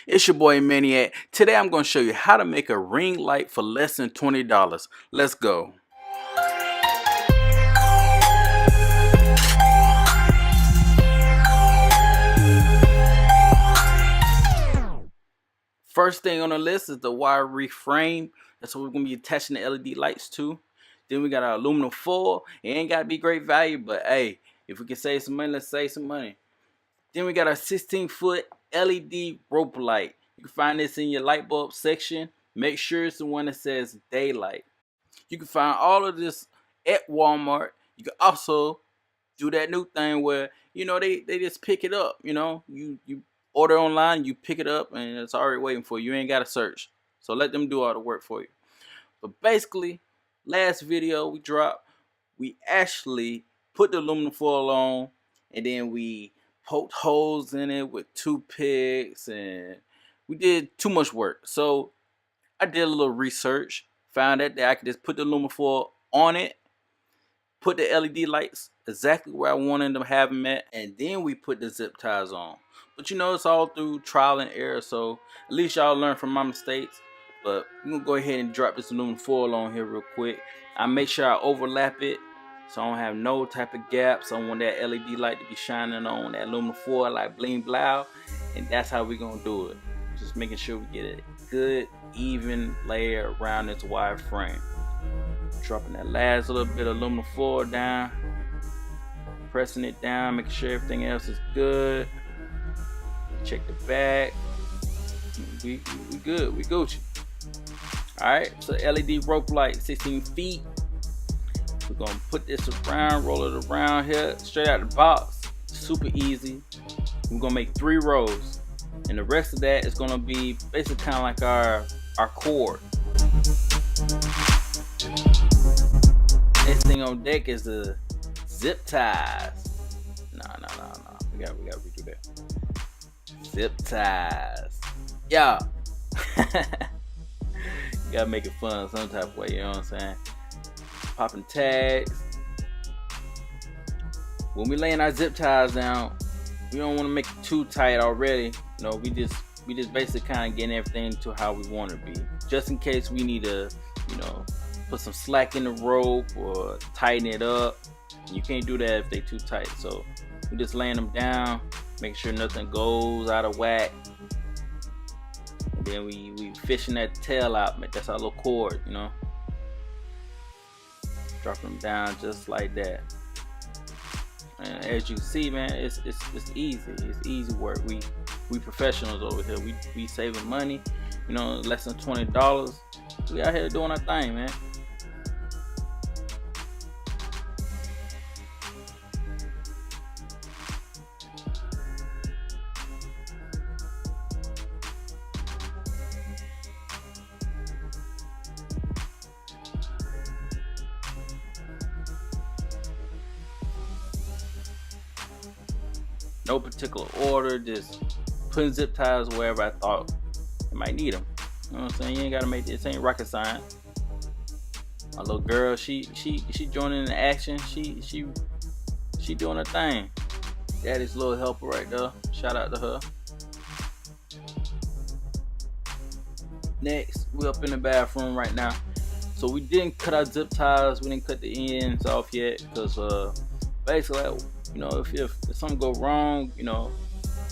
It's your boy Maniac. Today I'm going to show you how to make a ring light for less than $20. Let's go. First thing on the list is the wire Wreath frame. That's what we're going to be attaching the LED lights to. Then we got our aluminum foil. It ain't got to be great value, but hey, if we can save some money, let's save some money. Then we got our 16-foot LED rope light. You can find this in your light bulb section. Make sure it's the one that says daylight. You can find all of this at Walmart. You can also do that new thing where, they just pick it up. You order online, you pick it up, and it's already waiting for you. You ain't got to search. So let them do all the work for you. But basically, last video we dropped, we actually put the aluminum foil on, and then we poked holes in it with toothpicks, and we did too much work. So I did a little research, found out that I could just put the aluminum foil on it, put the LED lights exactly where I wanted them to have them at, and then we put the zip ties on. But it's all through trial and error, so at least y'all learn from my mistakes. But I'm gonna go ahead and drop this aluminum foil on here real quick. I make sure I overlap it so I don't have no type of gaps. I want that LED light to be shining on that aluminum foil like bling blow, and that's how we're gonna do it. Just making sure we get a good even layer around this wire frame. Dropping that last little bit of aluminum foil down, pressing it down, making sure everything else is good. Check the back. We good. We Gucci. Alright, so LED rope light, 16 feet. We're gonna put this around, roll it around here, straight out the box. Super easy. We're gonna make 3 rows, and the rest of that is gonna be basically kind of like our cord. Next thing on deck is the zip ties. No. We gotta redo that. Zip ties. Yeah. You gotta make it fun some type of way, you know what I'm saying? Popping tags. When we laying our zip ties down, we don't want to make it too tight already. We just basically kind of getting everything to how we want it to be. Just in case we need to, put some slack in the rope or tighten it up. You can't do that if they too tight. So we just laying them down, making sure nothing goes out of whack. And then we fishing that tail out. That's our little cord, Dropping them down just like that. And as you can see, man, it's easy. It's easy work. We professionals over here. We saving money. Less than $20. We out here doing our thing, man. No particular order, just putting zip ties wherever I thought I might need them. You know what I'm saying? You ain't gotta make this, ain't rocket science. My little girl, she joining the action. She doing her thing. Daddy's little helper right there. Shout out to her. Next, we're up in the bathroom right now. So we didn't cut our zip ties. We didn't cut the ends off yet because basically, if something go wrong, the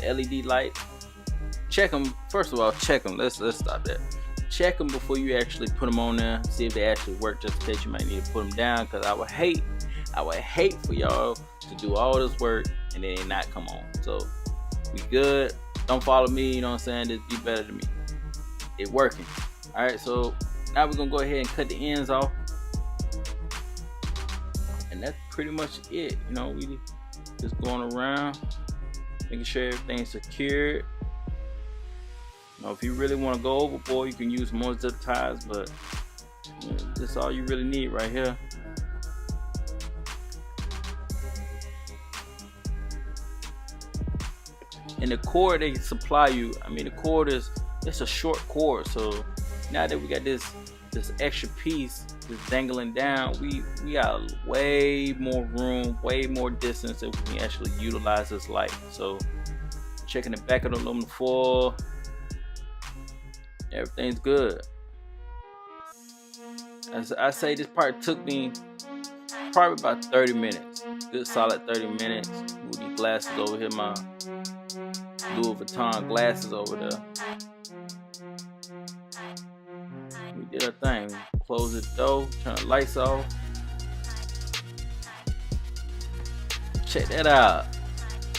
LED light, check them. First of all, check them. Let's stop that. Check them before you actually put them on there. See if they actually work, just in case you might need to put them down. Because I would hate for y'all to do all this work and then it not come on. So we good. Don't follow me. You know what I'm saying? Just be better than me. It working. All right. So now we're gonna go ahead and cut the ends off, and that's pretty much it. We just going around, making sure everything's secured. If you really want to go overboard, you can use more zip ties, but that's all you really need right here. And the cord they supply you, the cord it's a short cord, so now that we got this extra piece that's dangling down, we got way more room, way more distance that we can actually utilize this light. So checking the back of the aluminum foil, Everything's good. As I say, this part took me probably about 30 minutes. Good solid 30 minutes. Move these glasses over here, my Louis Vuitton glasses over there. We did our thing. Close the door, turn the lights off. Check that out.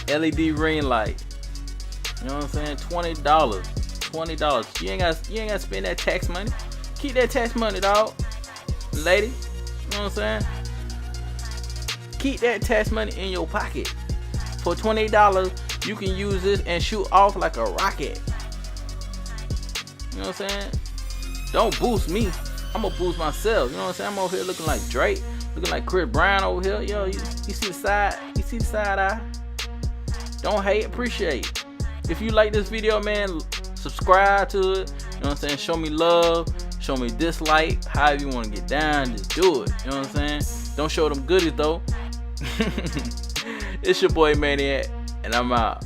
LED ring light. You know what I'm saying? $20. $20. You ain't gotta spend that tax money. Keep that tax money, dog. Lady. You know what I'm saying? Keep that tax money in your pocket. For $20, you can use this and shoot off like a rocket. You know what I'm saying? Don't boost me. I'm gonna boost myself. You know what I'm saying? I'm over here looking like Drake, looking like Chris Brown over here. Yo, you see the side? You see the side eye? Don't hate, appreciate. If you like this video, man, subscribe to it. You know what I'm saying? Show me love. Show me dislike. However you want to get down, just do it. You know what I'm saying? Don't show them goodies though. It's your boy Maniac, and I'm out.